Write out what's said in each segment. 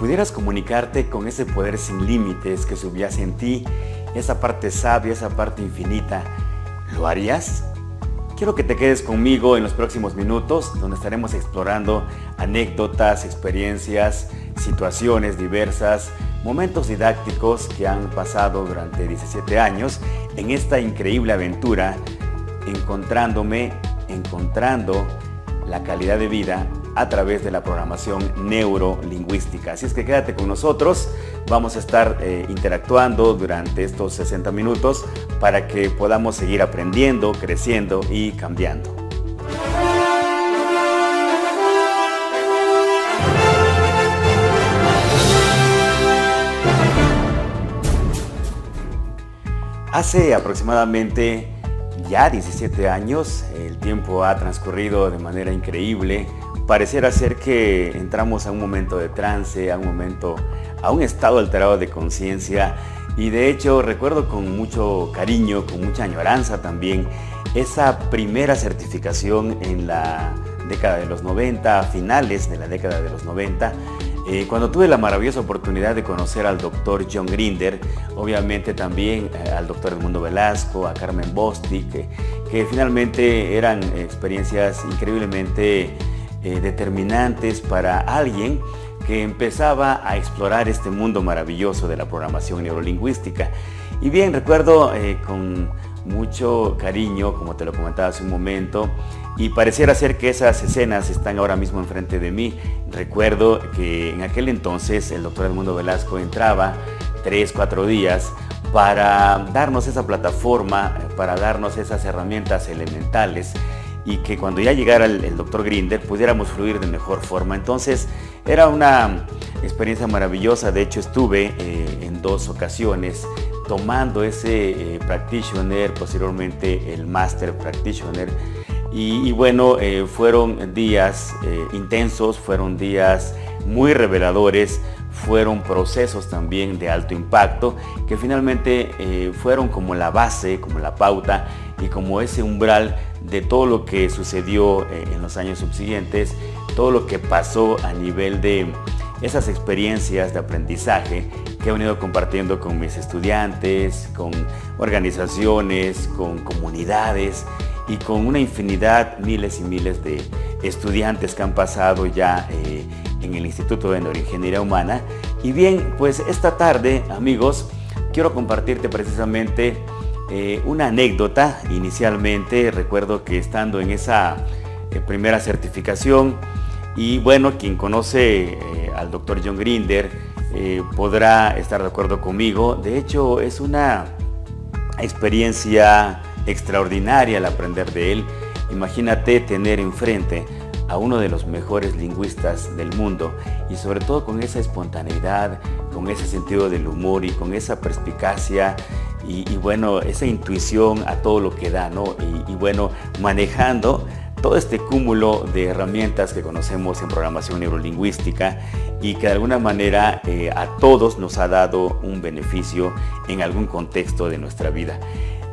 pudieras comunicarte con ese poder sin límites que subyace en ti, esa parte sabia, esa parte infinita, ¿lo harías? Quiero que te quedes conmigo en los próximos minutos, donde estaremos explorando anécdotas, experiencias, situaciones diversas, momentos didácticos que han pasado durante 17 años en esta increíble aventura, encontrando la calidad de vida a través de la programación neurolingüística. Así es que quédate con nosotros, vamos a estar interactuando durante estos 60 minutos para que podamos seguir aprendiendo, creciendo y cambiando. Hace aproximadamente ya 17 años, el tiempo ha transcurrido de manera increíble. Pareciera ser que entramos a un momento de trance, a un estado alterado de conciencia, y de hecho recuerdo con mucho cariño, con mucha añoranza también, esa primera certificación en la década de los 90, a finales de la década de los 90, cuando tuve la maravillosa oportunidad de conocer al doctor John Grinder, obviamente también al doctor Edmundo Velasco, a Carmen Bostic, que finalmente eran experiencias increíblemente determinantes para alguien que empezaba a explorar este mundo maravilloso de la programación neurolingüística. Y bien, recuerdo con mucho cariño, como te lo comentaba hace un momento, y pareciera ser que esas escenas están ahora mismo enfrente de mí. Recuerdo que en aquel entonces el doctor Edmundo Velasco entraba 3-4 días para darnos esa plataforma, para darnos esas herramientas elementales, y que cuando ya llegara el doctor Grinder pudiéramos fluir de mejor forma. Entonces era una experiencia maravillosa. De hecho estuve en 2 ocasiones tomando ese practitioner, posteriormente el master practitioner, y bueno, fueron días intensos, fueron días muy reveladores, fueron procesos también de alto impacto que finalmente fueron como la base, como la pauta y como ese umbral de todo lo que sucedió en los años subsiguientes, todo lo que pasó a nivel de esas experiencias de aprendizaje que he venido compartiendo con mis estudiantes, con organizaciones, con comunidades y con una infinidad, miles y miles de estudiantes que han pasado ya en el Instituto de Neuroingeniería Humana. Y bien, pues esta tarde, amigos, quiero compartirte precisamente una anécdota. Inicialmente recuerdo que estando en esa primera certificación, y bueno, quien conoce al doctor John Grinder podrá estar de acuerdo conmigo. De hecho, es una experiencia extraordinaria el aprender de él. Imagínate tener enfrente a uno de los mejores lingüistas del mundo, y sobre todo con esa espontaneidad, con ese sentido del humor y con esa perspicacia y bueno, esa intuición a todo lo que da, ¿no? Y bueno, manejando todo este cúmulo de herramientas que conocemos en programación neurolingüística y que de alguna manera a todos nos ha dado un beneficio en algún contexto de nuestra vida.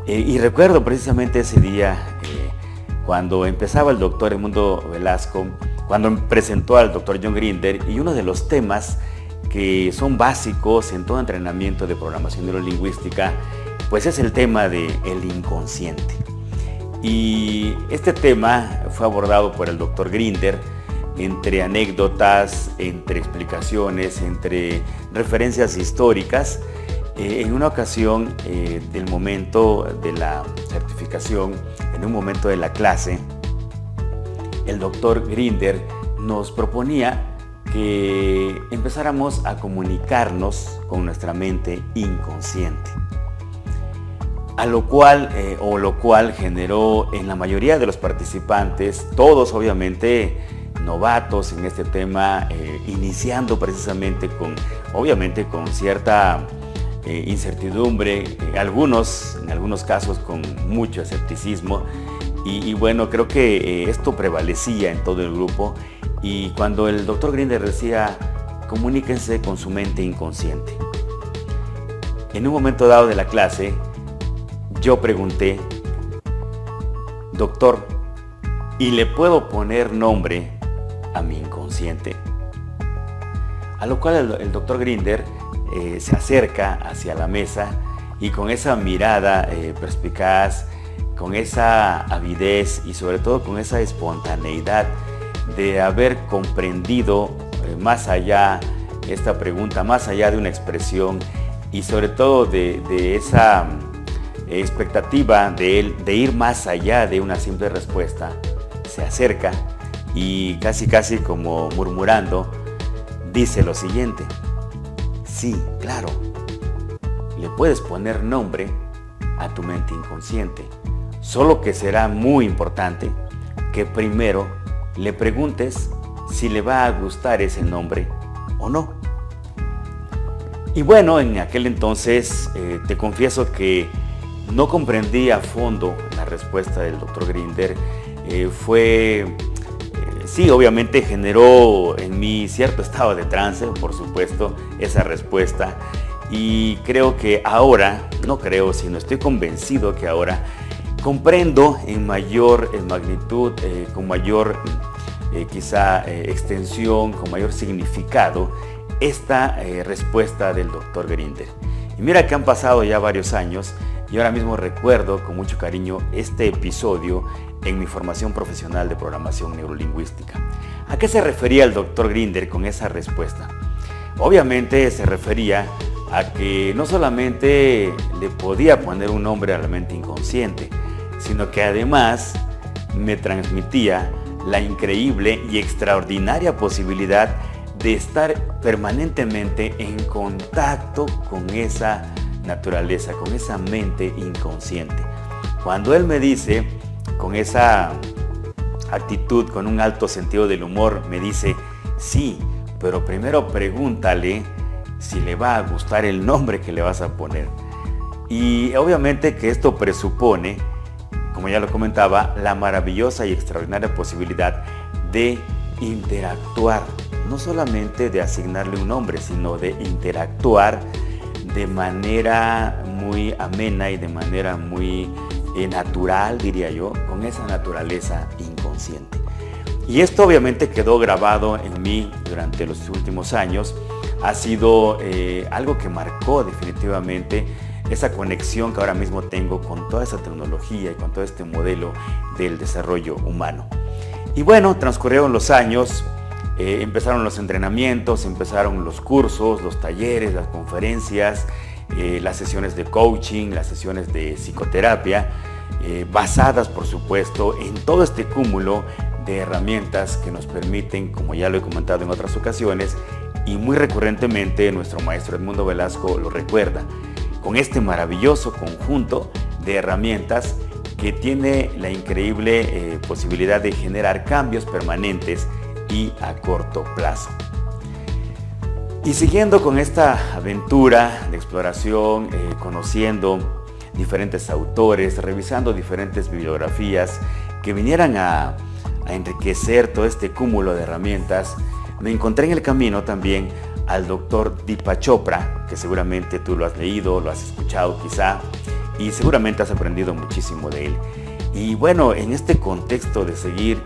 Y recuerdo precisamente ese día cuando empezaba el doctor Edmundo Velasco, cuando presentó al doctor John Grinder, y uno de los temas que son básicos en todo entrenamiento de programación neurolingüística, pues es el tema del inconsciente. Y este tema fue abordado por el doctor Grinder entre anécdotas, entre explicaciones, entre referencias históricas. En una ocasión del momento de la certificación, en un momento de la clase, el doctor Grinder nos proponía que empezáramos a comunicarnos con nuestra mente inconsciente. Lo cual generó en la mayoría de los participantes, todos obviamente novatos en este tema, iniciando precisamente con cierta incertidumbre, en algunos casos con mucho escepticismo, y bueno, creo que esto prevalecía en todo el grupo. Y cuando el doctor Grinder decía, comuníquense con su mente inconsciente, en un momento dado de la clase, yo pregunté, doctor, ¿y le puedo poner nombre a mi inconsciente? A lo cual el doctor Grinder se acerca hacia la mesa y con esa mirada perspicaz, con esa avidez y sobre todo con esa espontaneidad de haber comprendido más allá esta pregunta, más allá de una expresión y sobre todo de esa expectativa de él de ir más allá de una simple respuesta, se acerca y casi como murmurando, dice lo siguiente: sí, claro, le puedes poner nombre a tu mente inconsciente, solo que será muy importante que primero le preguntes si le va a gustar ese nombre o no. Y bueno, en aquel entonces te confieso que no comprendí a fondo la respuesta del doctor Grinder. Sí, obviamente generó en mí cierto estado de trance, por supuesto, esa respuesta. Y creo que ahora, no creo, sino estoy convencido que ahora comprendo en mayor magnitud, con mayor quizá extensión, con mayor significado, esta respuesta del doctor Grinder. Y mira que han pasado ya varios años y ahora mismo recuerdo con mucho cariño este episodio en mi formación profesional de programación neurolingüística. ¿A qué se refería el doctor Grinder con esa respuesta? Obviamente se refería a que no solamente le podía poner un nombre a la mente inconsciente, sino que además me transmitía la increíble y extraordinaria posibilidad de estar permanentemente en contacto con esa naturaleza, con esa mente inconsciente. Cuando él me dice, con esa actitud, con un alto sentido del humor, me dice, sí, pero primero pregúntale si le va a gustar el nombre que le vas a poner. Y obviamente que esto presupone, como ya lo comentaba, la maravillosa y extraordinaria posibilidad de interactuar, no solamente de asignarle un nombre, sino de interactuar de manera muy amena y de manera muy natural, diría yo, con esa naturaleza inconsciente. Y esto obviamente quedó grabado en mí durante los últimos años. Ha sido algo que marcó definitivamente esa conexión que ahora mismo tengo con toda esa tecnología y con todo este modelo del desarrollo humano. Y bueno, transcurrieron los años, empezaron los entrenamientos, empezaron los cursos, los talleres, las conferencias, las sesiones de coaching, las sesiones de psicoterapia, basadas por supuesto en todo este cúmulo de herramientas que nos permiten, como ya lo he comentado en otras ocasiones, y muy recurrentemente nuestro maestro Edmundo Velasco lo recuerda, con este maravilloso conjunto de herramientas que tiene la increíble posibilidad de generar cambios permanentes y a corto plazo. Y siguiendo con esta aventura de exploración, conociendo diferentes autores, revisando diferentes bibliografías que vinieran a enriquecer todo este cúmulo de herramientas, me encontré en el camino también al doctor Deepak Chopra, que seguramente tú lo has leído, lo has escuchado quizá, y seguramente has aprendido muchísimo de él. Y bueno, en este contexto de seguir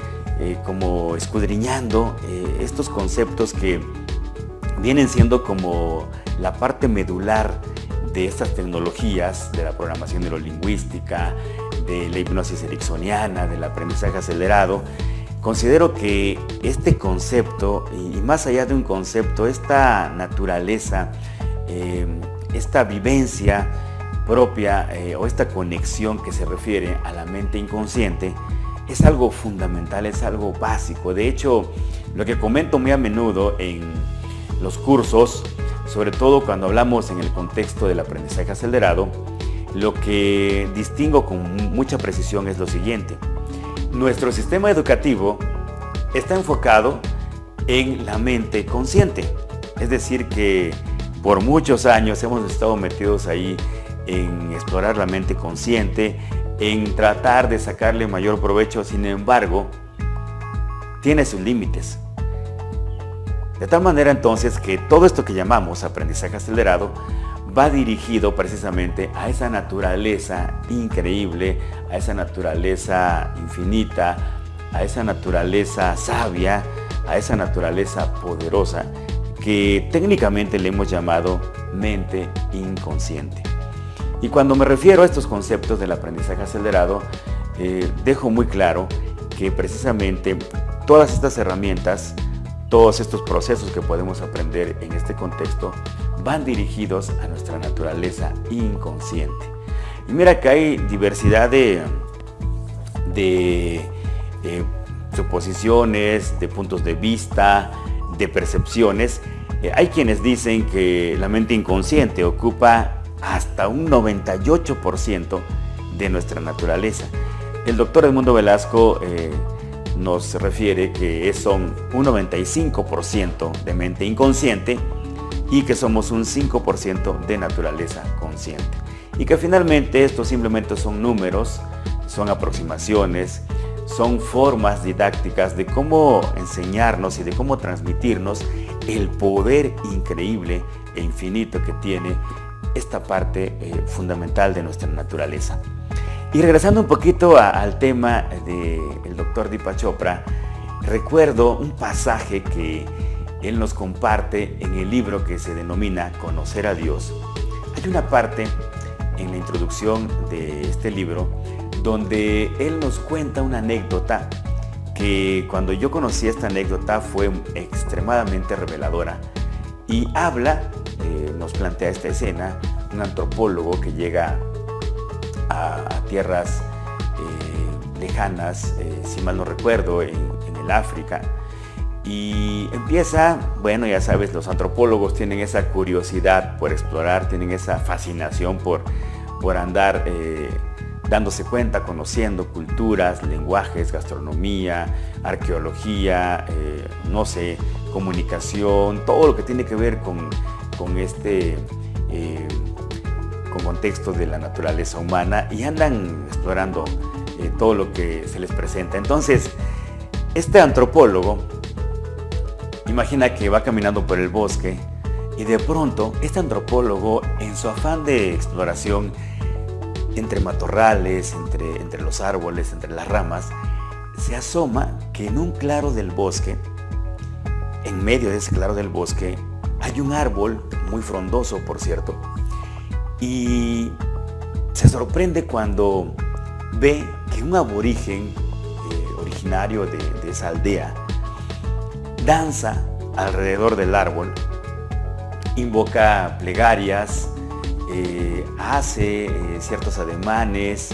como escudriñando estos conceptos que vienen siendo como la parte medular de estas tecnologías, de la programación neurolingüística, de la hipnosis ericksoniana, del aprendizaje acelerado, considero que este concepto, y más allá de un concepto, esta naturaleza, esta vivencia propia o esta conexión que se refiere a la mente inconsciente, es algo fundamental, es algo básico. De hecho, lo que comento muy a menudo en los cursos, sobre todo cuando hablamos en el contexto del aprendizaje acelerado, lo que distingo con mucha precisión es lo siguiente. Nuestro sistema educativo está enfocado en la mente consciente. Es decir, que por muchos años hemos estado metidos ahí en explorar la mente consciente, en tratar de sacarle mayor provecho. Sin embargo, tiene sus límites. De tal manera entonces que todo esto que llamamos aprendizaje acelerado va dirigido precisamente a esa naturaleza increíble, a esa naturaleza infinita, a esa naturaleza sabia, a esa naturaleza poderosa que técnicamente le hemos llamado mente inconsciente. Y cuando me refiero a estos conceptos del aprendizaje acelerado, dejo muy claro que precisamente todas estas herramientas, todos estos procesos que podemos aprender en este contexto, van dirigidos a nuestra naturaleza inconsciente. Y mira que hay diversidad de suposiciones, de puntos de vista, de percepciones. Hay quienes dicen que la mente inconsciente ocupa hasta un 98% de nuestra naturaleza. El doctor Edmundo Velasco nos refiere que son un 95% de mente inconsciente y que somos un 5% de naturaleza consciente. Y que finalmente estos simplemente son números, son aproximaciones, son formas didácticas de cómo enseñarnos y de cómo transmitirnos el poder increíble e infinito que tiene esta parte fundamental de nuestra naturaleza. Y regresando un poquito al tema del doctor Deepak Chopra, recuerdo un pasaje que él nos comparte en el libro que se denomina Conocer a Dios. Hay una parte en la introducción de este libro donde él nos cuenta una anécdota que cuando yo conocí esta anécdota fue extremadamente reveladora. Y nos plantea esta escena, un antropólogo que llega a tierras lejanas, si mal no recuerdo, en el África, y empieza, bueno, ya sabes, los antropólogos tienen esa curiosidad por explorar, tienen esa fascinación por andar dándose cuenta, conociendo culturas, lenguajes, gastronomía, arqueología, comunicación, todo lo que tiene que ver con contexto de la naturaleza humana, y andan explorando todo lo que se les presenta. Entonces, este antropólogo, imagina que va caminando por el bosque y de pronto este antropólogo, en su afán de exploración entre matorrales, entre los árboles, entre las ramas, se asoma que en un claro del bosque, en medio de ese claro del bosque, hay un árbol muy frondoso, por cierto, y se sorprende cuando ve que un aborigen originario de esa aldea danza alrededor del árbol, invoca plegarias, hace ciertos ademanes,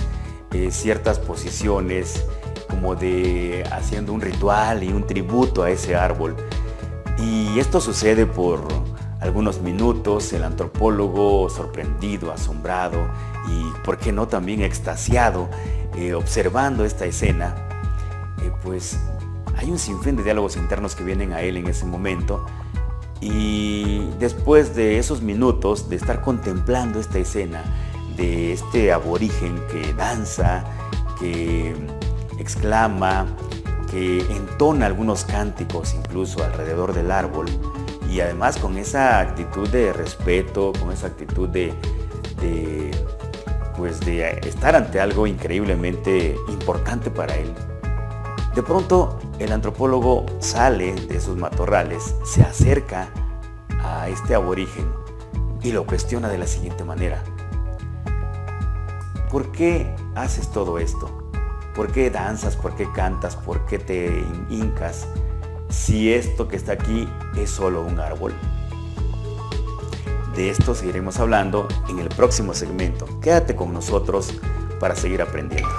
ciertas posiciones como de haciendo un ritual y un tributo a ese árbol. Y esto sucede por algunos minutos. El antropólogo, sorprendido, asombrado y, ¿por qué no, también extasiado, observando esta escena, pues hay un sinfín de diálogos internos que vienen a él en ese momento. Y después de esos minutos de estar contemplando esta escena de este aborigen que danza, que exclama, que entona algunos cánticos incluso alrededor del árbol, y además con esa actitud de respeto, con esa actitud de estar ante algo increíblemente importante para él, de pronto el antropólogo sale de sus matorrales, se acerca a este aborigen y lo cuestiona de la siguiente manera: ¿por qué haces todo esto? ¿Por qué danzas? ¿Por qué cantas? ¿Por qué te hincas? Si esto que está aquí es solo un árbol. De esto seguiremos hablando en el próximo segmento. Quédate con nosotros para seguir aprendiendo.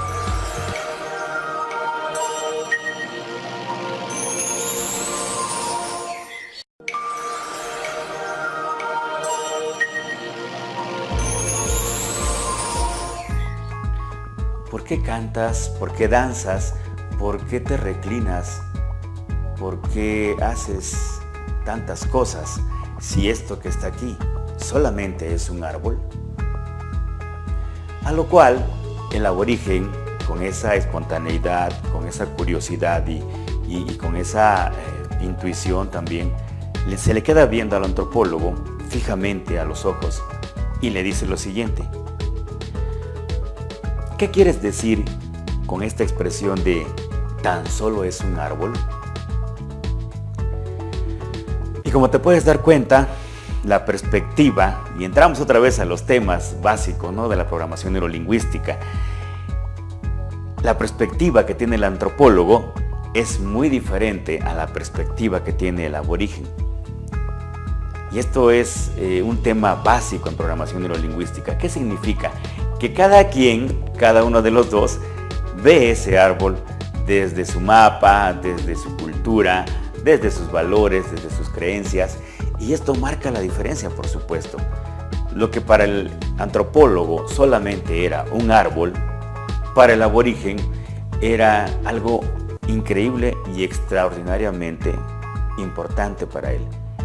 ¿Por qué cantas? ¿Por qué danzas? ¿Por qué te reclinas? ¿Por qué haces tantas cosas si esto que está aquí solamente es un árbol? A lo cual el aborigen, con esa espontaneidad, con esa curiosidad y con esa intuición también, se le queda viendo al antropólogo fijamente a los ojos y le dice lo siguiente: ¿qué quieres decir con esta expresión de tan solo es un árbol? Y como te puedes dar cuenta, la perspectiva, y entramos otra vez a los temas básicos, ¿no?, de la programación neurolingüística, la perspectiva que tiene el antropólogo es muy diferente a la perspectiva que tiene el aborigen. Y esto es un tema básico en programación neurolingüística. ¿Qué significa? Que cada uno de los dos, ve ese árbol desde su mapa, desde su cultura, desde sus valores, desde sus creencias, y esto marca la diferencia, por supuesto. Lo que para el antropólogo solamente era un árbol, para el aborigen era algo increíble y extraordinariamente importante para él.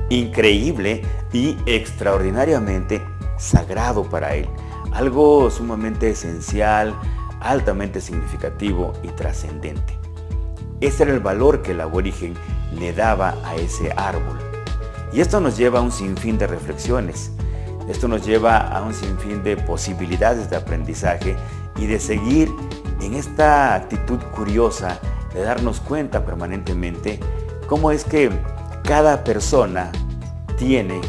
Increíble y extraordinariamente sagrado para él. Algo sumamente esencial, altamente significativo y trascendente. Ese era el valor que el aborigen le daba a ese árbol. Y esto nos lleva a un sinfín de reflexiones. Esto nos lleva a un sinfín de posibilidades de aprendizaje y de seguir en esta actitud curiosa de darnos cuenta permanentemente cómo es que cada persona tiene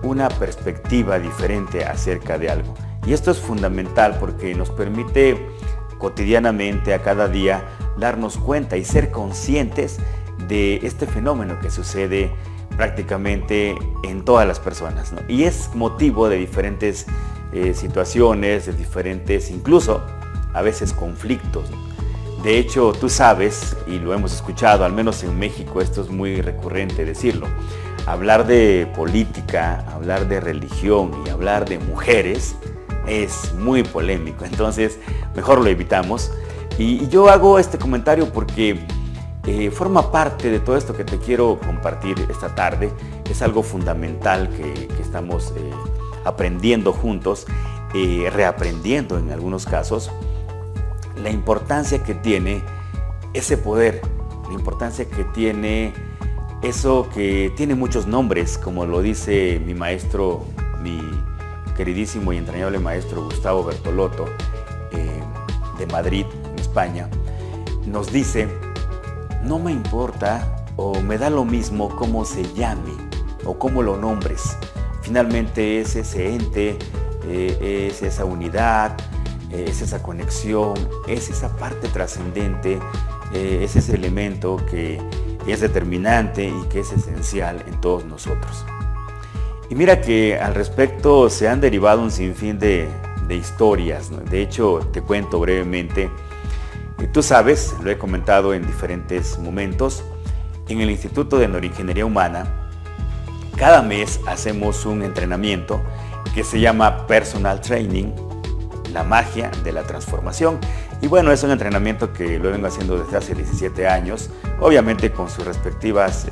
una perspectiva diferente acerca de algo. Y esto es fundamental porque nos permite cotidianamente, a cada día, darnos cuenta y ser conscientes de este fenómeno que sucede prácticamente en todas las personas, ¿no? Y es motivo de diferentes situaciones, de diferentes, incluso a veces conflictos, ¿no? De hecho, tú sabes, y lo hemos escuchado, al menos en México esto es muy recurrente decirlo, hablar de política, hablar de religión y hablar de mujeres es muy polémico, entonces mejor lo evitamos. Y yo hago este comentario porque forma parte de todo esto que te quiero compartir esta tarde. Es algo fundamental que estamos aprendiendo juntos, reaprendiendo en algunos casos, la importancia que tiene ese poder, la importancia que tiene eso que tiene muchos nombres, como lo dice mi maestro, mi queridísimo y entrañable maestro Gustavo Bertolotto, de Madrid, en España. Nos dice: no me importa o me da lo mismo cómo se llame o cómo lo nombres. Finalmente es ese ente, es esa unidad, es esa conexión, es esa parte trascendente, es ese elemento que es determinante y que es esencial en todos nosotros. Y mira que al respecto se han derivado un sinfín de historias, ¿no? De hecho, te cuento brevemente. Tú sabes, lo he comentado en diferentes momentos, en el Instituto de Neuroingeniería Humana, cada mes hacemos un entrenamiento que se llama Personal Training, la magia de la transformación. Y bueno, es un entrenamiento que lo vengo haciendo desde hace 17 años, obviamente con sus respectivos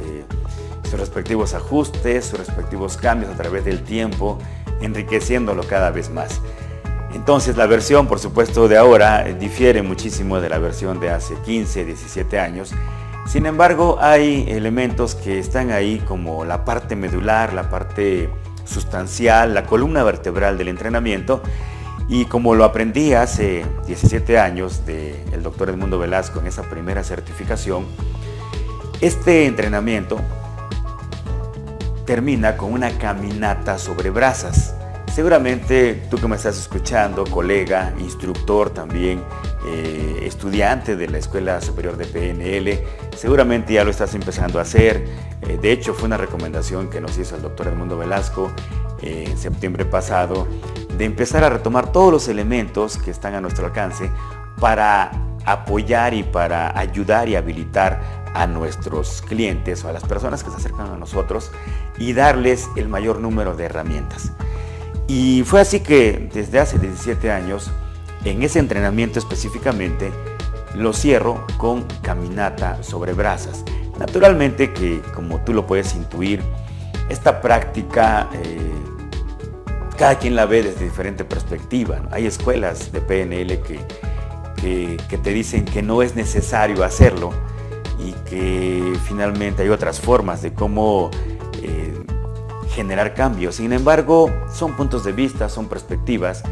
ajustes, sus respectivos cambios a través del tiempo, enriqueciéndolo cada vez más. Entonces la versión, por supuesto, de ahora difiere muchísimo de la versión de hace 15, 17 años. Sin embargo, hay elementos que están ahí como la parte medular, la parte sustancial, la columna vertebral del entrenamiento. Y como lo aprendí hace 17 años del doctor Edmundo Velasco en esa primera certificación, este entrenamiento termina con una caminata sobre brasas. Seguramente tú que me estás escuchando, colega, instructor también, estudiante de la Escuela Superior de PNL, seguramente ya lo estás empezando a hacer. De hecho, fue una recomendación que nos hizo el doctor Edmundo Velasco en septiembre pasado, de empezar a retomar todos los elementos que están a nuestro alcance para apoyar y para ayudar y habilitar a nuestros clientes o a las personas que se acercan a nosotros y darles el mayor número de herramientas. Y fue así que desde hace 17 años, en ese entrenamiento específicamente, lo cierro con caminata sobre brasas. Naturalmente que, como tú lo puedes intuir, esta práctica cada quien la ve desde diferente perspectiva, ¿no? Hay escuelas de PNL que te dicen que no es necesario hacerlo y que finalmente hay otras formas de cómo generar cambios. Sin embargo, son puntos de vista, son perspectivas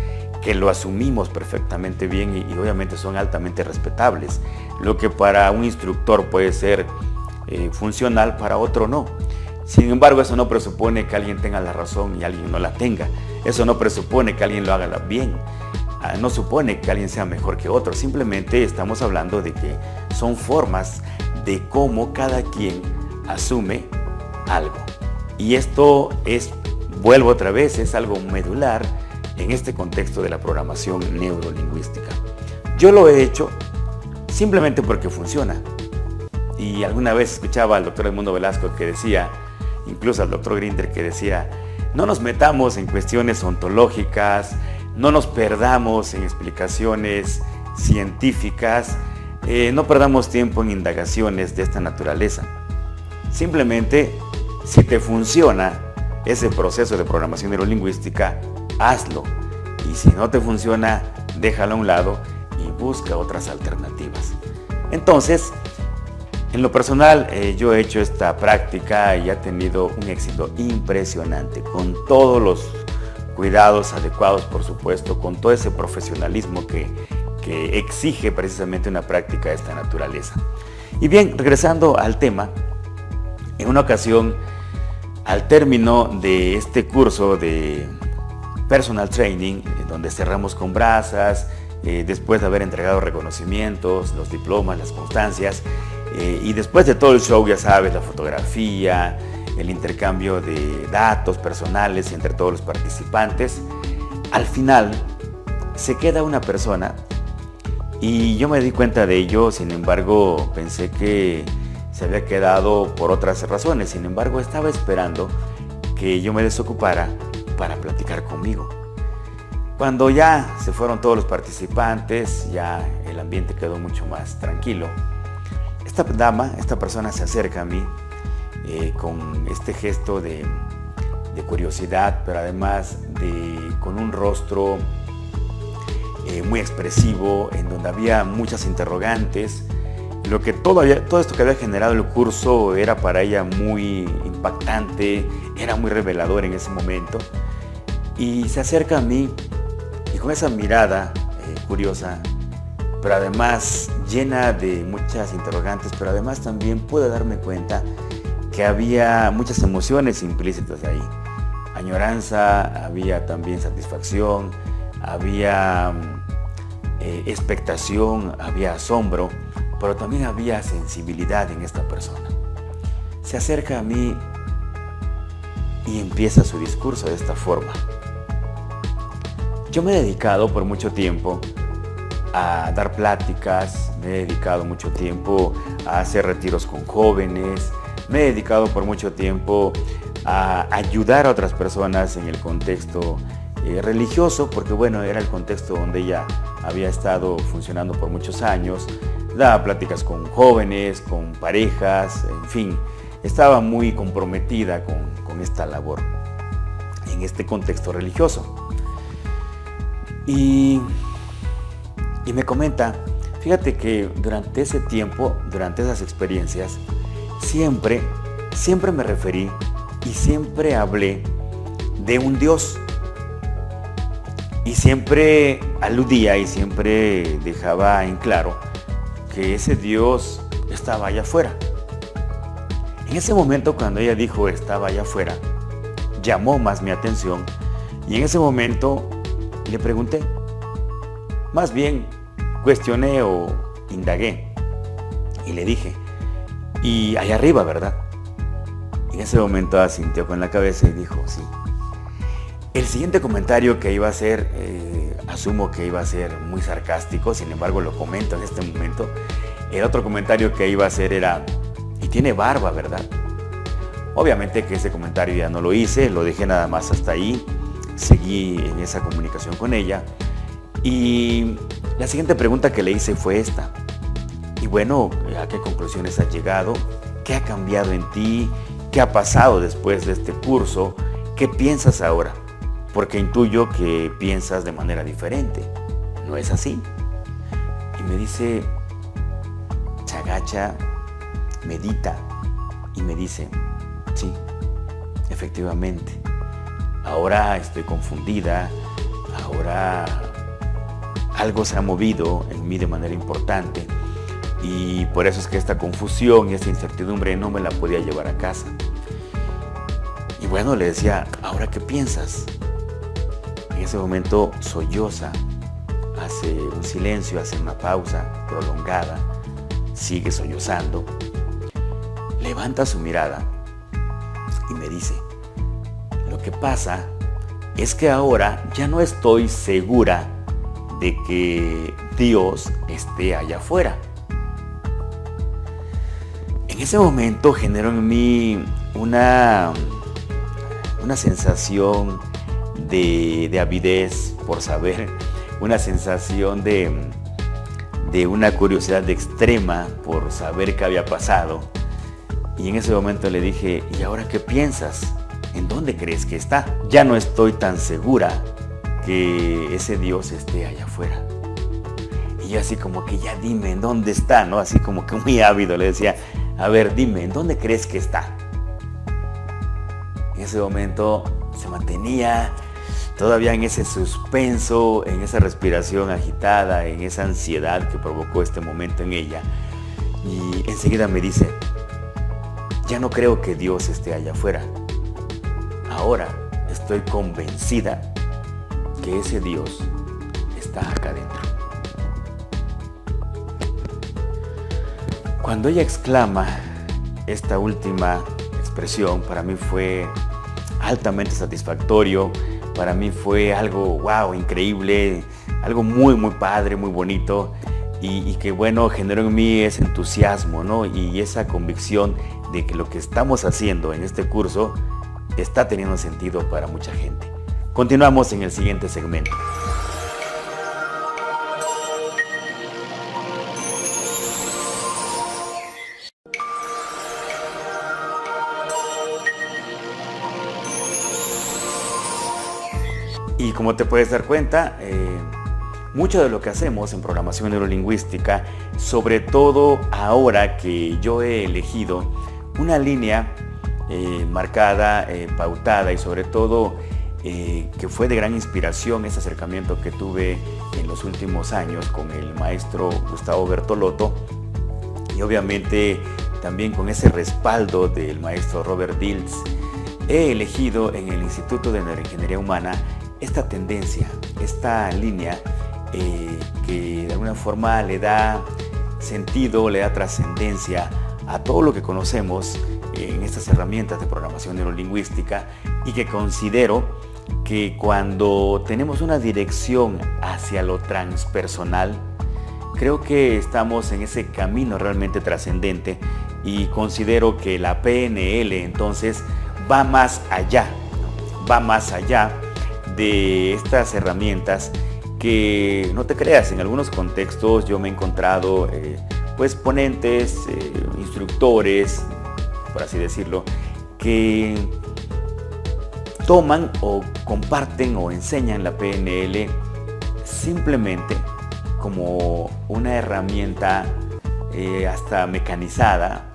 que lo asumimos perfectamente bien y obviamente son altamente respetables. Lo que para un instructor puede ser funcional, para otro no. Sin embargo, eso no presupone que alguien tenga la razón y alguien no la tenga. Eso no presupone que alguien lo haga bien. No supone que alguien sea mejor que otro. Simplemente estamos hablando de que son formas de cómo cada quien asume algo. Y esto es, vuelvo otra vez, es algo medular en este contexto de la programación neurolingüística. Yo lo he hecho simplemente porque funciona. Y alguna vez escuchaba al doctor Edmundo Velasco que decía, incluso al doctor Grinder, que decía, no nos metamos en cuestiones ontológicas, no nos perdamos en explicaciones científicas, no perdamos tiempo en indagaciones de esta naturaleza. Simplemente, si te funciona ese proceso de programación neurolingüística, hazlo. Y si no te funciona, déjalo a un lado y busca otras alternativas. Entonces, en lo personal, yo he hecho esta práctica y ha tenido un éxito impresionante, con todos los cuidados adecuados, por supuesto, con todo ese profesionalismo que exige precisamente una práctica de esta naturaleza. Y bien, regresando al tema, en una ocasión, al término de este curso de personal training, donde cerramos con brasas, después de haber entregado reconocimientos, los diplomas, las constancias, y después de todo el show, ya sabes, la fotografía, el intercambio de datos personales entre todos los participantes, al final se queda una persona y yo me di cuenta de ello. Sin embargo, pensé que se había quedado por otras razones. Sin embargo, estaba esperando que yo me desocupara para platicar conmigo. Cuando ya se fueron todos los participantes, ya el ambiente quedó mucho más tranquilo. Esta persona se acerca a mí con este gesto de curiosidad, pero además con un rostro muy expresivo, en donde había muchas interrogantes. Todo esto que había generado el curso era para ella muy impactante, era muy revelador en ese momento. Y se acerca a mí y con esa mirada curiosa, pero además llena de muchas interrogantes, pero además también pude darme cuenta que había muchas emociones implícitas ahí. Añoranza, había también satisfacción, había expectación, había asombro, pero también había sensibilidad en esta persona. Se acerca a mí y empieza su discurso de esta forma. Yo me he dedicado por mucho tiempo a dar pláticas, me he dedicado mucho tiempo a hacer retiros con jóvenes, me he dedicado por mucho tiempo a ayudar a otras personas en el contexto religioso, porque bueno, era el contexto donde ella había estado funcionando por muchos años. Daba pláticas con jóvenes, con parejas, en fin, estaba muy comprometida con esta labor en este contexto religioso. Y me comenta, fíjate que durante ese tiempo, durante esas experiencias, siempre me referí y siempre hablé de un Dios. Y siempre aludía y siempre dejaba en claro que ese Dios estaba allá afuera. En ese momento, cuando ella dijo estaba allá afuera, llamó más mi atención y en ese momento le pregunté. Más bien cuestioné o indagué y le dije, y allá arriba, ¿verdad? En ese momento asintió con la cabeza y dijo, sí. El siguiente comentario que iba a hacer, asumo que iba a ser muy sarcástico, sin embargo lo comento en este momento. El otro comentario que iba a hacer era, y tiene barba, ¿verdad? Obviamente que ese comentario ya no lo hice, lo dejé nada más hasta ahí, seguí en esa comunicación con ella. Y la siguiente pregunta que le hice fue esta. Y bueno, ¿a qué conclusiones has llegado? ¿Qué ha cambiado en ti? ¿Qué ha pasado después de este curso? ¿Qué piensas ahora? Porque intuyo que piensas de manera diferente. ¿No es así? Y me dice, se agacha, medita y me dice, sí, efectivamente. Ahora estoy confundida, ahora algo se ha movido en mí de manera importante y por eso es que esta confusión y esta incertidumbre no me la podía llevar a casa. Y bueno, le decía, ¿ahora qué piensas? En ese momento solloza, hace un silencio, hace una pausa prolongada, sigue sollozando, levanta su mirada y me dice, lo que pasa es que ahora ya no estoy segura de que Dios esté allá afuera. En ese momento generó en mí una sensación de avidez por saber, una sensación de una curiosidad extrema por saber qué había pasado. Y en ese momento le dije, ¿y ahora qué piensas? ¿En dónde crees que está? Ya no estoy tan segura que ese Dios esté allá afuera. Y yo así como que ya dime en dónde está, ¿no? Así como que muy ávido le decía, a ver, dime, ¿en dónde crees que está? En ese momento se mantenía todavía en ese suspenso, en esa respiración agitada, en esa ansiedad que provocó este momento en ella. Y enseguida me dice, ya no creo que Dios esté allá afuera. Ahora estoy convencida que ese Dios está acá adentro. Cuando ella exclama esta última expresión, para mí fue altamente satisfactorio, para mí fue algo wow, increíble, algo muy padre, muy bonito y que bueno, generó en mí ese entusiasmo, ¿no? Y esa convicción de que lo que estamos haciendo en este curso está teniendo sentido para mucha gente. Continuamos en el siguiente segmento. Y como te puedes dar cuenta, mucho de lo que hacemos en programación neurolingüística, sobre todo ahora que yo he elegido una línea marcada, pautada y sobre todo que fue de gran inspiración ese acercamiento que tuve en los últimos años con el maestro Gustavo Bertolotto y obviamente también con ese respaldo del maestro Robert Dilts, he elegido en el Instituto de Neuroingeniería Humana esta tendencia, esta línea que de alguna forma le da sentido, le da trascendencia a todo lo que conocemos en estas herramientas de programación neurolingüística y que considero que cuando tenemos una dirección hacia lo transpersonal, creo que estamos en ese camino realmente trascendente y considero que la PNL entonces va más allá de estas herramientas que, no te creas, en algunos contextos yo me he encontrado pues ponentes, instructores, por así decirlo, que toman o comparten o enseñan la PNL simplemente como una herramienta hasta mecanizada,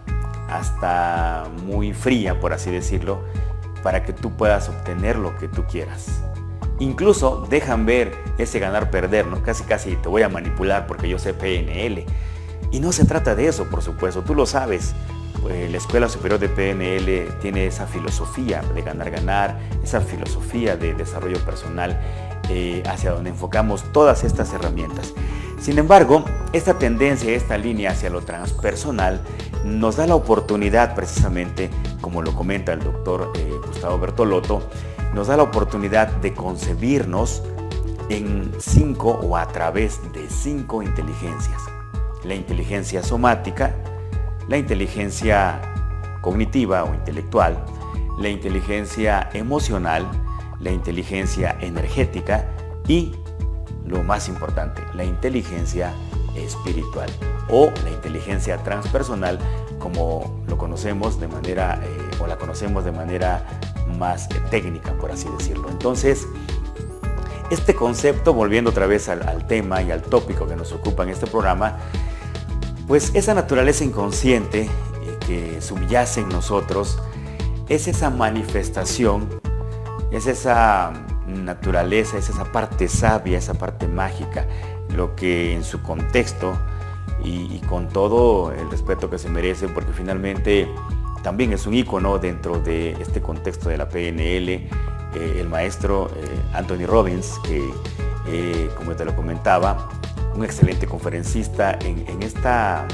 hasta muy fría, por así decirlo, para que tú puedas obtener lo que tú quieras. Incluso dejan ver ese ganar-perder, ¿no? Casi te voy a manipular porque yo sé PNL. Y no se trata de eso, por supuesto, tú lo sabes. La Escuela Superior de PNL tiene esa filosofía de ganar-ganar, esa filosofía de desarrollo personal hacia donde enfocamos todas estas herramientas. Sin embargo, esta tendencia, esta línea hacia lo transpersonal nos da la oportunidad precisamente, como lo comenta el doctor Gustavo Bertolotto, nos da la oportunidad de concebirnos en 5 o a través de 5 inteligencias. La inteligencia somática, la inteligencia cognitiva o intelectual, la inteligencia emocional, la inteligencia energética y, lo más importante, la inteligencia espiritual o la inteligencia transpersonal, como lo conocemos de manera o la conocemos de manera más técnica, por así decirlo. Entonces, este concepto, volviendo otra vez al tema y al tópico que nos ocupa en este programa, pues esa naturaleza inconsciente que subyace en nosotros es esa manifestación, es esa naturaleza, es esa parte sabia, esa parte mágica, lo que en su contexto y con todo el respeto que se merece, porque finalmente también es un ícono dentro de este contexto de la PNL, el maestro Anthony Robbins, que como te lo comentaba, un excelente conferencista en esta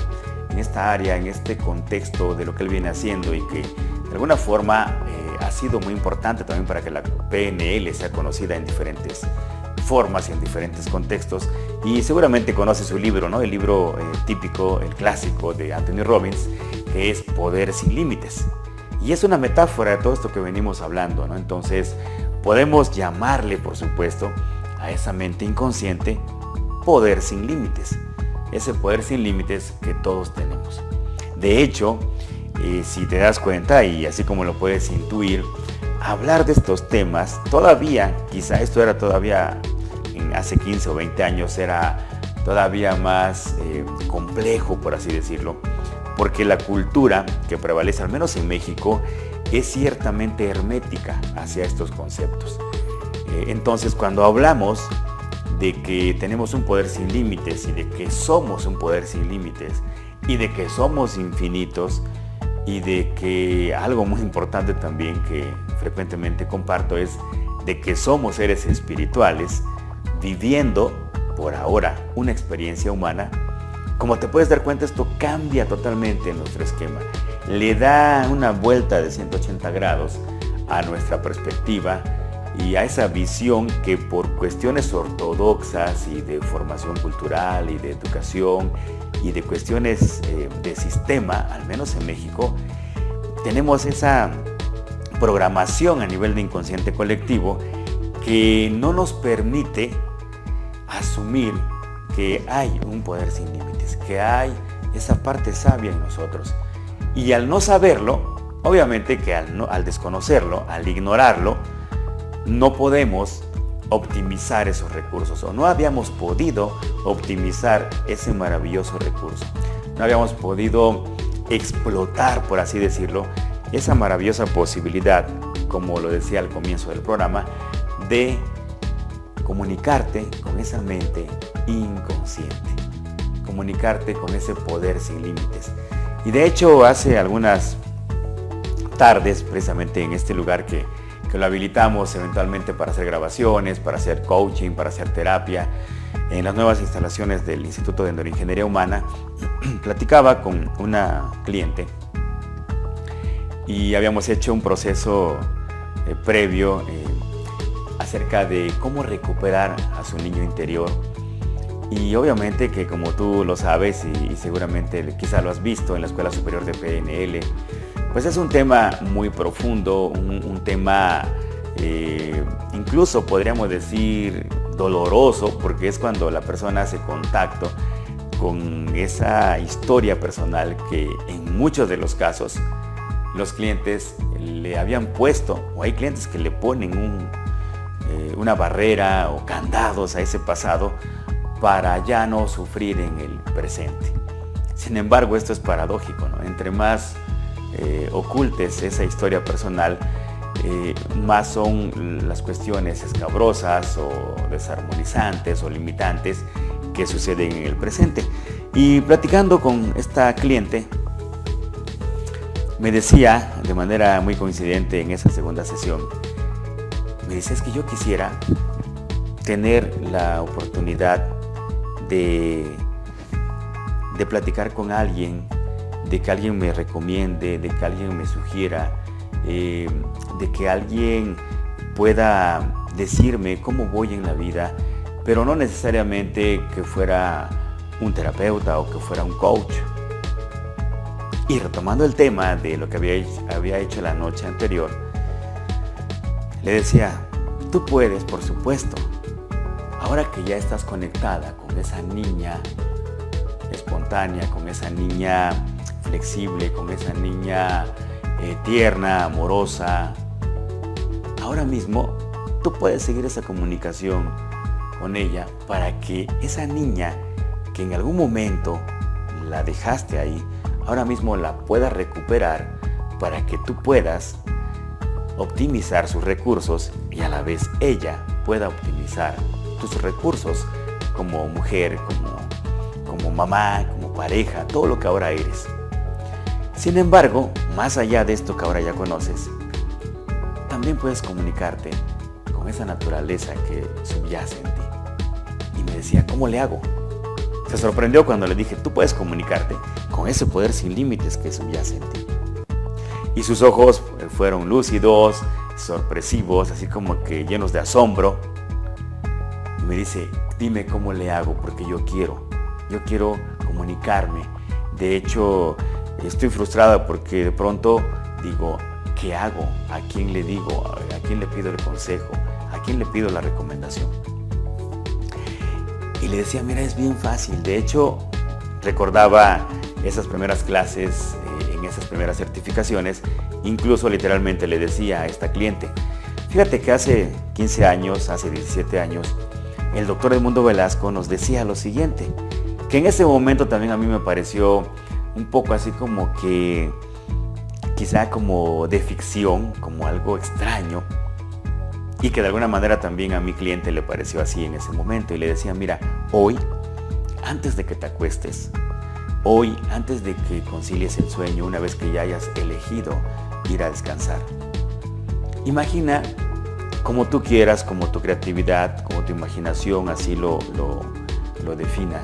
área, en este contexto de lo que él viene haciendo, y que de alguna forma ha sido muy importante también para que la PNL sea conocida en diferentes formas y en diferentes contextos. Y seguramente conoce su libro, ¿no? El libro típico, el clásico de Anthony Robbins, que es Poder sin Límites. Y es una metáfora de todo esto que venimos hablando, ¿no? Entonces podemos llamarle, por supuesto, a esa mente inconsciente poder sin límites, ese poder sin límites que todos tenemos. De hecho, si te das cuenta, y así como lo puedes intuir, hablar de estos temas, todavía, quizá esto era todavía, hace 15 o 20 años, era todavía más complejo, por así decirlo, porque la cultura que prevalece, al menos en México, es ciertamente hermética hacia estos conceptos. Entonces, cuando hablamos de que tenemos un poder sin límites y de que somos un poder sin límites y de que somos infinitos, y de que algo muy importante también que frecuentemente comparto es de que somos seres espirituales viviendo por ahora una experiencia humana, como te puedes dar cuenta, esto cambia totalmente nuestro esquema, le da una vuelta de 180 grados a nuestra perspectiva y a esa visión que por cuestiones ortodoxas y de formación cultural y de educación y de cuestiones de sistema, al menos en México, tenemos esa programación a nivel de inconsciente colectivo que no nos permite asumir que hay un poder sin límites, que hay esa parte sabia en nosotros. Y al no saberlo, obviamente que al desconocerlo, al ignorarlo, no podemos optimizar esos recursos, o no habíamos podido optimizar ese maravilloso recurso. No habíamos podido explotar, por así decirlo, esa maravillosa posibilidad, como lo decía al comienzo del programa, de comunicarte con esa mente inconsciente, comunicarte con ese poder sin límites. Y de hecho, hace algunas tardes, precisamente en este lugar que lo habilitamos eventualmente para hacer grabaciones, para hacer coaching, para hacer terapia, en las nuevas instalaciones del Instituto de Neuroingeniería Humana, platicaba con una cliente y habíamos hecho un proceso previo acerca de cómo recuperar a su niño interior. Y obviamente que, como tú lo sabes y seguramente quizá lo has visto en la Escuela Superior de PNL, pues es un tema muy profundo, un tema incluso podríamos decir doloroso, porque es cuando la persona hace contacto con esa historia personal que en muchos de los casos los clientes le habían puesto, o hay clientes que le ponen una barrera o candados a ese pasado para ya no sufrir en el presente. Sin embargo, esto es paradójico, ¿no? Entre más ocultes esa historia personal, más son las cuestiones escabrosas o desarmonizantes o limitantes que suceden en el presente. Y platicando con esta cliente, me decía de manera muy coincidente en esa segunda sesión, me dice: es que yo quisiera tener la oportunidad de platicar con alguien, de que alguien me recomiende, de que alguien me sugiera, de que alguien pueda decirme cómo voy en la vida, pero no necesariamente que fuera un terapeuta o que fuera un coach. Y retomando el tema de lo que había hecho la noche anterior, le decía: tú puedes, por supuesto, ahora que ya estás conectada con esa niña espontánea, con esa niña flexible, con esa niña tierna, amorosa, ahora mismo tú puedes seguir esa comunicación con ella para que esa niña que en algún momento la dejaste ahí, ahora mismo la puedas recuperar para que tú puedas optimizar sus recursos y a la vez ella pueda optimizar tus recursos como mujer, como mamá, como pareja, todo lo que ahora eres. Sin embargo, más allá de esto que ahora ya conoces, también puedes comunicarte con esa naturaleza que subyace en ti. Y me decía, ¿cómo le hago? Se sorprendió cuando le dije, tú puedes comunicarte con ese poder sin límites que subyace en ti. Y sus ojos fueron lúcidos, sorpresivos, así como que llenos de asombro. Y me dice, dime cómo le hago, porque yo quiero comunicarme. De hecho, estoy frustrada porque de pronto digo, ¿qué hago? ¿A quién le digo? ¿A quién le pido el consejo? ¿A quién le pido la recomendación? Y le decía, mira, es bien fácil. De hecho, recordaba esas primeras clases, en esas primeras certificaciones, incluso literalmente le decía a esta cliente, fíjate que hace 15 años, hace 17 años, el doctor Edmundo Velasco nos decía lo siguiente, que en ese momento también a mí me pareció un poco así como que, quizá como de ficción, como algo extraño, y que de alguna manera también a mi cliente le pareció así en ese momento. Y le decía, mira, hoy, antes de que te acuestes, hoy, antes de que concilies el sueño, una vez que ya hayas elegido ir a descansar, imagina como tú quieras, como tu creatividad, como tu imaginación así lo defina.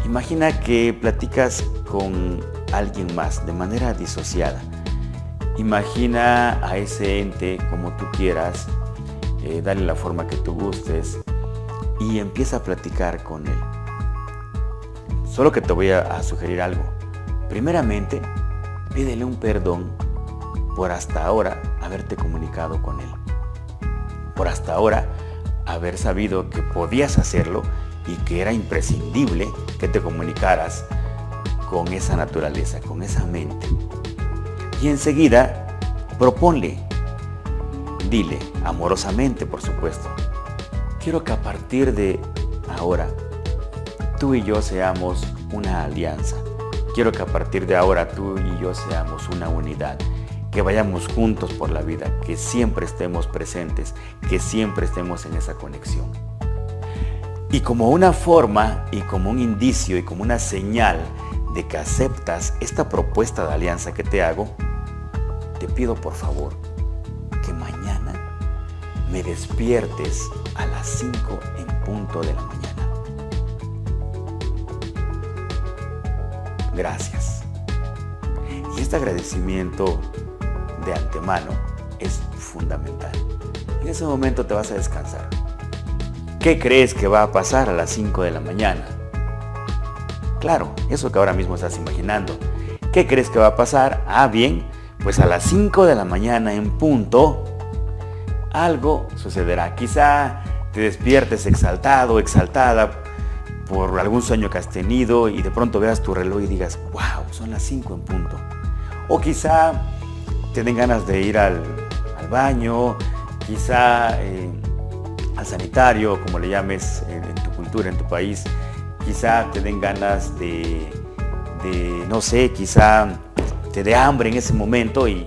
Imagina que platicas con alguien más de manera disociada. Imagina a ese ente como tú quieras, dale la forma que tú gustes y empieza a platicar con él. Solo que te voy a sugerir algo. Primeramente, pídele un perdón por hasta ahora haberte comunicado con él. Por hasta ahora haber sabido que podías hacerlo y que era imprescindible que te comunicaras con esa naturaleza, con esa mente. Y enseguida, proponle, dile, amorosamente por supuesto, quiero que a partir de ahora, tú y yo seamos una alianza. Quiero que a partir de ahora tú y yo seamos una unidad, que vayamos juntos por la vida, que siempre estemos presentes, que siempre estemos en esa conexión. Y como una forma y como un indicio y como una señal de que aceptas esta propuesta de alianza que te hago, te pido por favor que mañana me despiertes a las 5 en punto de la mañana. Gracias. Y este agradecimiento de antemano es fundamental. En ese momento te vas a descansar. ¿Qué crees que va a pasar a las 5 de la mañana? Claro, eso que ahora mismo estás imaginando. ¿Qué crees que va a pasar? Ah, bien, pues a las 5 de la mañana en punto, algo sucederá. Quizá te despiertes exaltado, exaltada por algún sueño que has tenido y de pronto veas tu reloj y digas, wow, son las 5 en punto. O quizá te den ganas de ir al baño, quizá al sanitario, como le llames en tu cultura, en tu país. Quizá te den ganas de no sé, quizá te dé hambre en ese momento y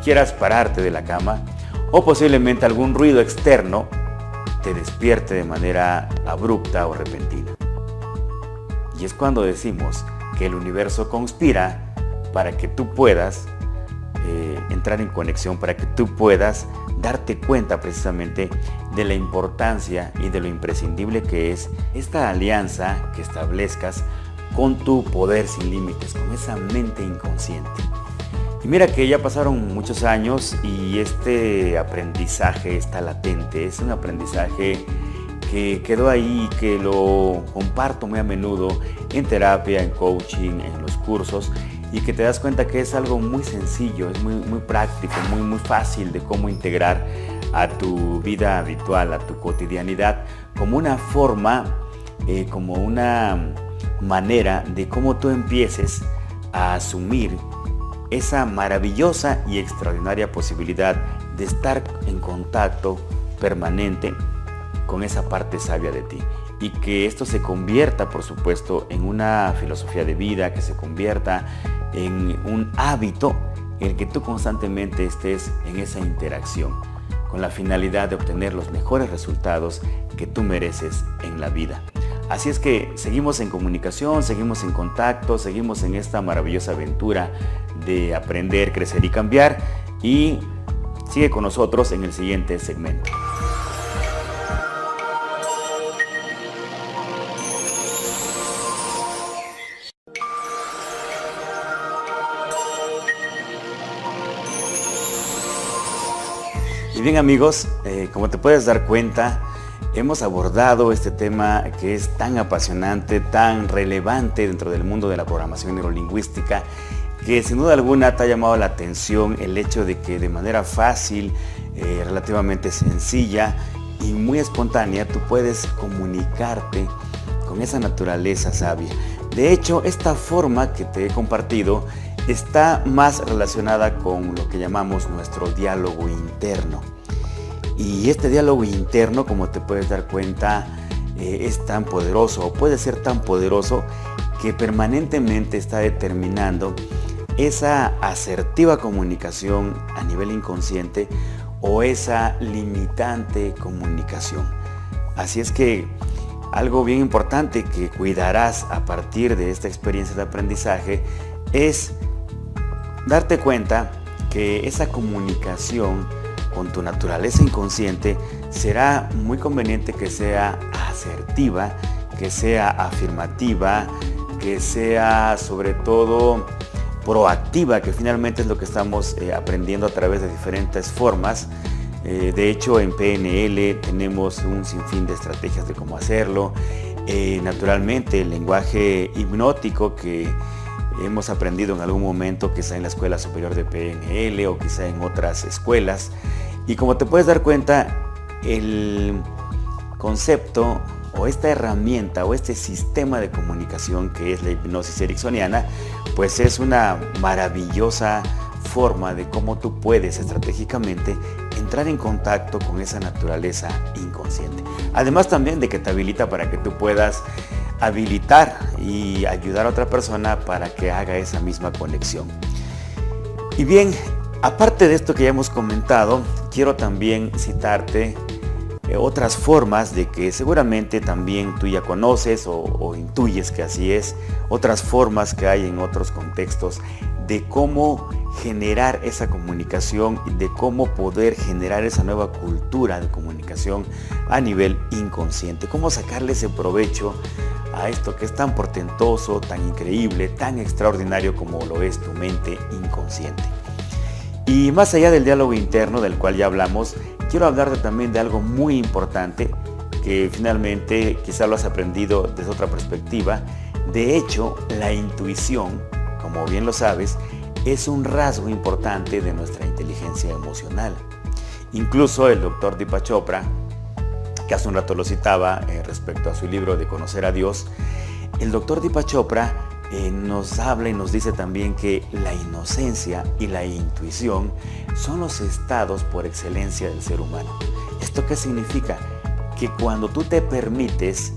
quieras pararte de la cama. O posiblemente algún ruido externo te despierte de manera abrupta o repentina. Y es cuando decimos que el universo conspira para que tú puedas entrar en conexión, para que tú puedas darte cuenta precisamente de la importancia y de lo imprescindible que es esta alianza que establezcas con tu poder sin límites, con esa mente inconsciente. Y mira que ya pasaron muchos años y este aprendizaje está latente, es un aprendizaje que quedó ahí, que lo comparto muy a menudo en terapia, en coaching, en los cursos, y que te das cuenta que es algo muy sencillo, es muy práctico, muy fácil de cómo integrar a tu vida habitual, a tu cotidianidad, como una forma, como una manera de cómo tú empieces a asumir esa maravillosa y extraordinaria posibilidad de estar en contacto permanente con esa parte sabia de ti. Y que esto se convierta, por supuesto, en una filosofía de vida, que se convierta en un hábito en el que tú constantemente estés en esa interacción, con la finalidad de obtener los mejores resultados que tú mereces en la vida. Así es que seguimos en comunicación, seguimos en contacto, seguimos en esta maravillosa aventura de aprender, crecer y cambiar, y sigue con nosotros en el siguiente segmento. Y bien amigos, como te puedes dar cuenta, hemos abordado este tema que es tan apasionante, tan relevante dentro del mundo de la programación neurolingüística, que sin duda alguna te ha llamado la atención el hecho de que de manera fácil, relativamente sencilla y muy espontánea, tú puedes comunicarte con esa naturaleza sabia. De hecho, esta forma que te he compartido está más relacionada con lo que llamamos nuestro diálogo interno. Y este diálogo interno, como te puedes dar cuenta, es tan poderoso, o puede ser tan poderoso, que permanentemente está determinando esa asertiva comunicación a nivel inconsciente o esa limitante comunicación. Así es que algo bien importante que cuidarás a partir de esta experiencia de aprendizaje es darte cuenta que esa comunicación con tu naturaleza inconsciente será muy conveniente que sea asertiva, que sea afirmativa, que sea sobre todo proactiva, que finalmente es lo que estamos aprendiendo a través de diferentes formas. De hecho, en PNL tenemos un sinfín de estrategias de cómo hacerlo. Naturalmente, el lenguaje hipnótico que hemos aprendido en algún momento, quizá en la Escuela Superior de PNL o quizá en otras escuelas. Y como te puedes dar cuenta, el concepto o esta herramienta o este sistema de comunicación que es la hipnosis ericksoniana, pues es una maravillosa forma de cómo tú puedes estratégicamente entrar en contacto con esa naturaleza inconsciente. Además también de que te habilita para que tú puedas habilitar y ayudar a otra persona para que haga esa misma conexión. Y bien, aparte de esto que ya hemos comentado, quiero también citarte otras formas de que seguramente también tú ya conoces o intuyes que así es, otras formas que hay en otros contextos de cómo generar esa comunicación y de cómo poder generar esa nueva cultura de comunicación a nivel inconsciente, cómo sacarle ese provecho a esto que es tan portentoso, tan increíble, tan extraordinario como lo es tu mente inconsciente. Y más allá del diálogo interno del cual ya hablamos, quiero hablarte también de algo muy importante que finalmente quizá lo has aprendido desde otra perspectiva. De hecho, la intuición, como bien lo sabes, es un rasgo importante de nuestra inteligencia emocional. Incluso el doctor Deepak Chopra, que hace un rato lo citaba respecto a su libro de Conocer a Dios, el doctor Deepak Chopra nos habla y nos dice también que la inocencia y la intuición son los estados por excelencia del ser humano. ¿Esto qué significa? Que cuando tú te permites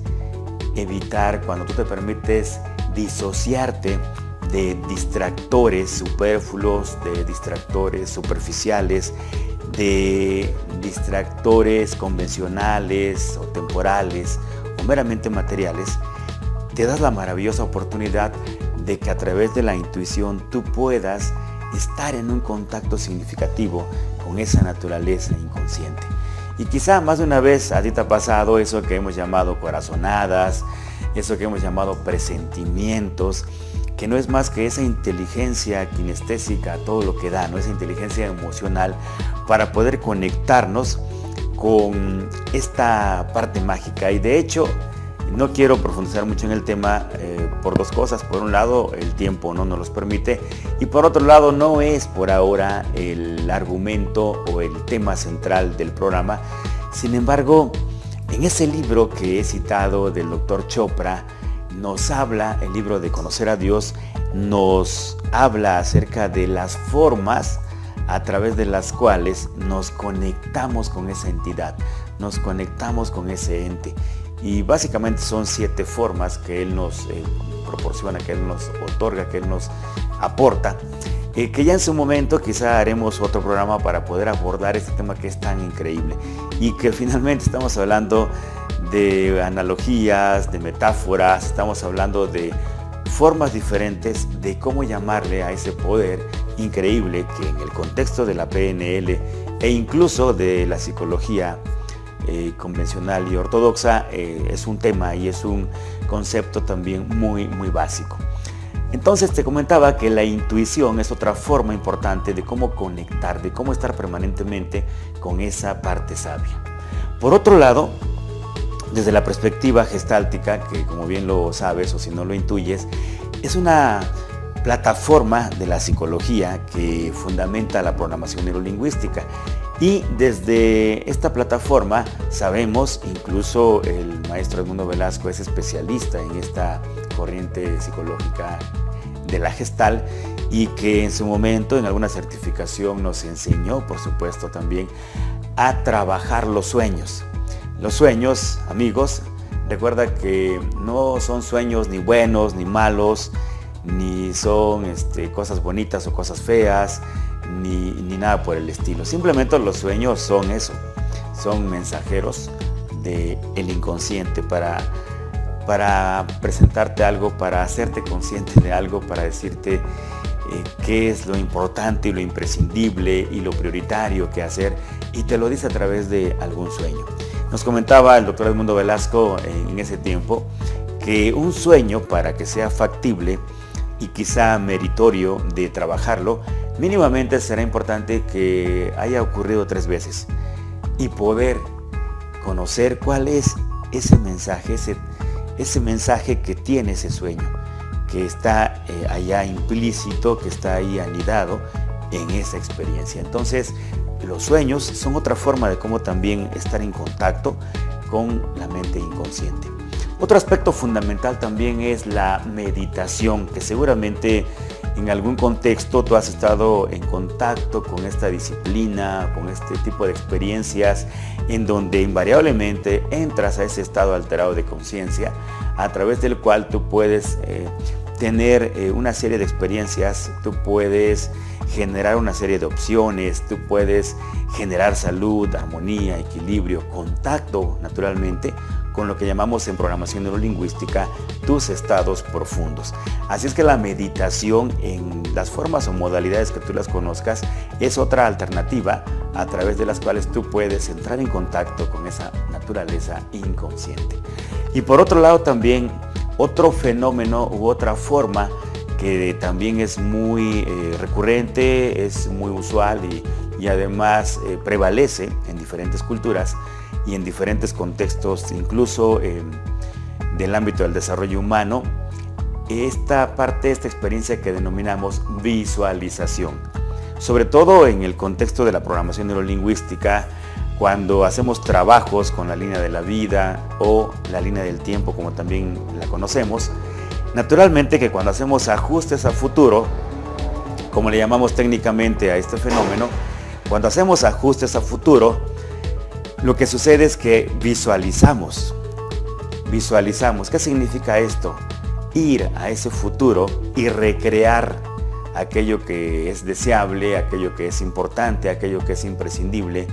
evitar, cuando tú te permites disociarte de distractores superfluos, de distractores superficiales, de distractores convencionales o temporales o meramente materiales, te das la maravillosa oportunidad de que a través de la intuición tú puedas estar en un contacto significativo con esa naturaleza inconsciente. Y quizá más de una vez a ti te ha pasado eso que hemos llamado corazonadas, eso que hemos llamado presentimientos, que no es más que esa inteligencia kinestésica, todo lo que da, ¿no? Esa inteligencia emocional para poder conectarnos con esta parte mágica. Y de hecho, no quiero profundizar mucho en el tema por dos cosas. Por un lado, el tiempo no nos los permite, y por otro lado, no es por ahora el argumento o el tema central del programa. Sin embargo, en ese libro que he citado del doctor Chopra, nos habla, el libro de Conocer a Dios, nos habla acerca de las formas a través de las cuales nos conectamos con esa entidad, nos conectamos con ese ente. Y básicamente son 7 formas que él nos proporciona, que él nos otorga, que él nos aporta, que ya en su momento quizá haremos otro programa para poder abordar este tema que es tan increíble y que finalmente estamos hablando de analogías, de metáforas, estamos hablando de formas diferentes de cómo llamarle a ese poder increíble que en el contexto de la PNL e incluso de la psicología convencional y ortodoxa es un tema y es un concepto también muy básico. Entonces te comentaba que la intuición es otra forma importante de cómo conectar, de cómo estar permanentemente con esa parte sabia. Por otro lado, desde la perspectiva gestáltica, que como bien lo sabes o si no lo intuyes, es una plataforma de la psicología que fundamenta la programación neurolingüística. Y desde esta plataforma sabemos, incluso el maestro Edmundo Velasco es especialista en esta corriente psicológica de la Gestalt y que en su momento en alguna certificación nos enseñó, por supuesto también, a trabajar los sueños. Los sueños, amigos, recuerda que no son sueños ni buenos ni malos, ni son cosas bonitas o cosas feas, ni nada por el estilo. Simplemente los sueños son eso, son mensajeros del inconsciente para presentarte algo, para hacerte consciente de algo, para decirte qué es lo importante y lo imprescindible y lo prioritario que hacer, y te lo dice a través de algún sueño. Nos comentaba el doctor Edmundo Velasco en ese tiempo que un sueño, para que sea factible y quizá meritorio de trabajarlo, mínimamente será importante que haya ocurrido 3 veces y poder conocer cuál es ese mensaje que tiene ese sueño, que está allá implícito, que está ahí anidado en esa experiencia. Entonces, los sueños son otra forma de cómo también estar en contacto con la mente inconsciente. Otro aspecto fundamental también es la meditación, que seguramente en algún contexto tú has estado en contacto con esta disciplina, con este tipo de experiencias, en donde invariablemente entras a ese estado alterado de conciencia, a través del cual tú puedes tener una serie de experiencias, tú puedes generar una serie de opciones, tú puedes generar salud, armonía, equilibrio, contacto naturalmente con lo que llamamos en programación neurolingüística tus estados profundos. Así es que la meditación en las formas o modalidades que tú las conozcas es otra alternativa a través de las cuales tú puedes entrar en contacto con esa naturaleza inconsciente. Y por otro lado también otro fenómeno u otra forma que también es muy recurrente, es muy usual y además prevalece en diferentes culturas y en diferentes contextos, incluso del ámbito del desarrollo humano, esta experiencia que denominamos visualización. Sobre todo en el contexto de la programación neurolingüística, cuando hacemos trabajos con la línea de la vida o la línea del tiempo, como también la conocemos, naturalmente que cuando hacemos ajustes a futuro, como le llamamos técnicamente a este fenómeno, cuando hacemos ajustes a futuro, lo que sucede es que visualizamos. ¿Qué significa esto? Ir a ese futuro y recrear aquello que es deseable, aquello que es importante, aquello que es imprescindible,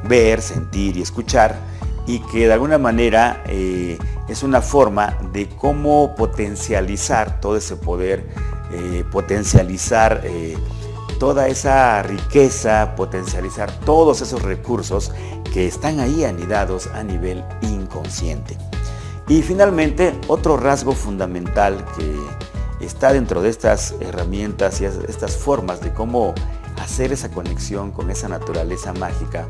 ver, sentir y escuchar, y que de alguna manera es una forma de cómo potencializar todo ese poder, potencializar toda esa riqueza, potencializar todos esos recursos que están ahí anidados a nivel inconsciente. Y finalmente, otro rasgo fundamental que está dentro de estas herramientas y estas formas de cómo hacer esa conexión con esa naturaleza mágica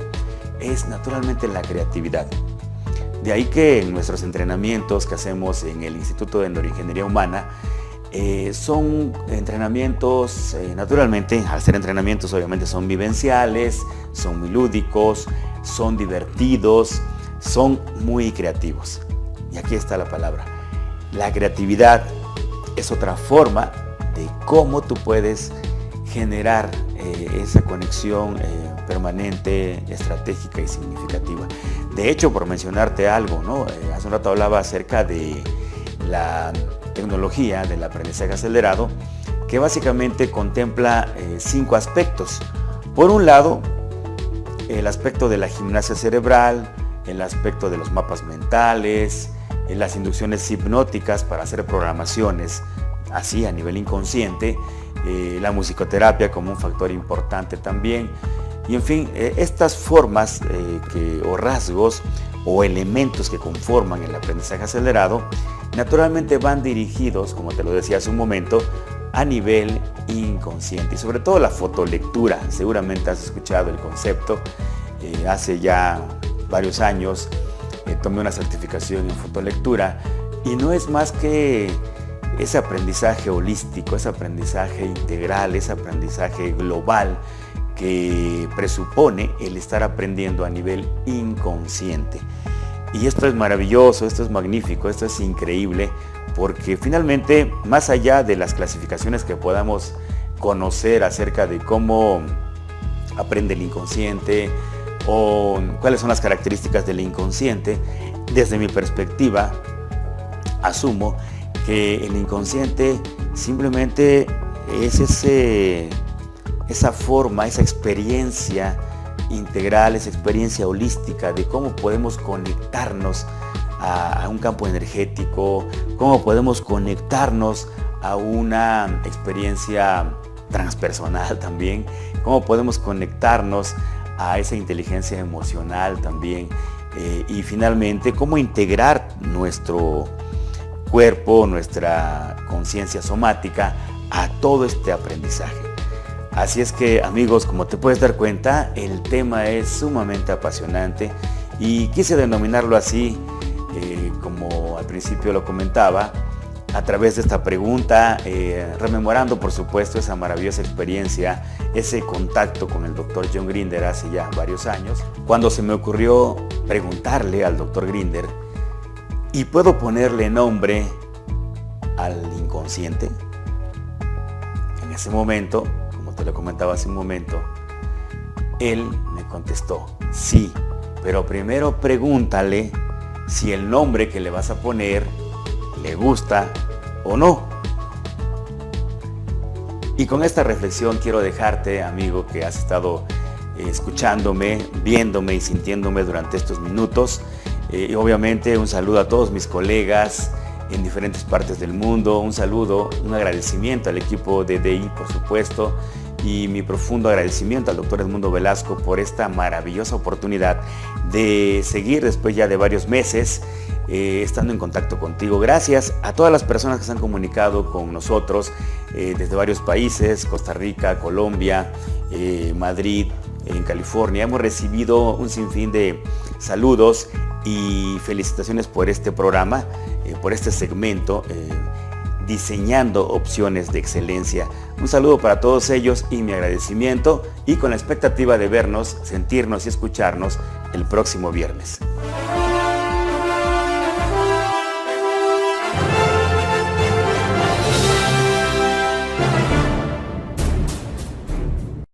es naturalmente la creatividad. De ahí que en nuestros entrenamientos que hacemos en el Instituto de Neuroingeniería Humana, son entrenamientos, naturalmente, al ser entrenamientos obviamente son vivenciales, son muy lúdicos, son divertidos, son muy creativos. Y aquí está la palabra. La creatividad es otra forma de cómo tú puedes generar esa conexión permanente, estratégica y significativa. De hecho, por mencionarte algo, ¿no? Hace un rato hablaba acerca de la tecnología del aprendizaje acelerado, que básicamente contempla 5 aspectos. Por un lado, el aspecto de la gimnasia cerebral, el aspecto de los mapas mentales, las inducciones hipnóticas para hacer programaciones así a nivel inconsciente, la musicoterapia como un factor importante también. Y en fin, estas formas o rasgos o elementos que conforman el aprendizaje acelerado naturalmente van dirigidos, como te lo decía hace un momento, a nivel inconsciente. Y sobre todo la fotolectura, seguramente has escuchado el concepto. Hace ya varios años tomé una certificación en fotolectura y no es más que ese aprendizaje holístico, ese aprendizaje integral, ese aprendizaje global que presupone el estar aprendiendo a nivel inconsciente. Y esto es maravilloso, esto es magnífico, esto es increíble, porque finalmente, más allá de las clasificaciones que podamos conocer acerca de cómo aprende el inconsciente o cuáles son las características del inconsciente, desde mi perspectiva, asumo que el inconsciente simplemente es esa forma, esa experiencia integral, esa experiencia holística de cómo podemos conectarnos a un campo energético, cómo podemos conectarnos a una experiencia transpersonal también, cómo podemos conectarnos a esa inteligencia emocional también, y finalmente cómo integrar nuestro cuerpo, nuestra conciencia somática a todo este aprendizaje. Así es que, amigos, como te puedes dar cuenta, el tema es sumamente apasionante y quise denominarlo así, como al principio lo comentaba, a través de esta pregunta, rememorando por supuesto esa maravillosa experiencia, ese contacto con el Dr. John Grinder hace ya varios años, cuando se me ocurrió preguntarle al Dr. Grinder, ¿y puedo ponerle nombre al inconsciente? En ese momento, como te lo comentaba hace un momento, él me contestó, sí, pero primero pregúntale si el nombre que le vas a poner le gusta o no. Y con esta reflexión quiero dejarte, amigo, que has estado escuchándome, viéndome y sintiéndome durante estos minutos. Y obviamente un saludo a todos mis colegas en diferentes partes del mundo, un saludo, un agradecimiento al equipo de DI, por supuesto, y mi profundo agradecimiento al doctor Edmundo Velasco por esta maravillosa oportunidad de seguir después ya de varios meses estando en contacto contigo. Gracias a todas las personas que se han comunicado con nosotros desde varios países, Costa Rica, Colombia, Madrid, en California. Hemos recibido un sinfín de saludos y felicitaciones por este programa, por este segmento, diseñando opciones de excelencia. Un saludo para todos ellos y mi agradecimiento, y con la expectativa de vernos, sentirnos y escucharnos el próximo viernes.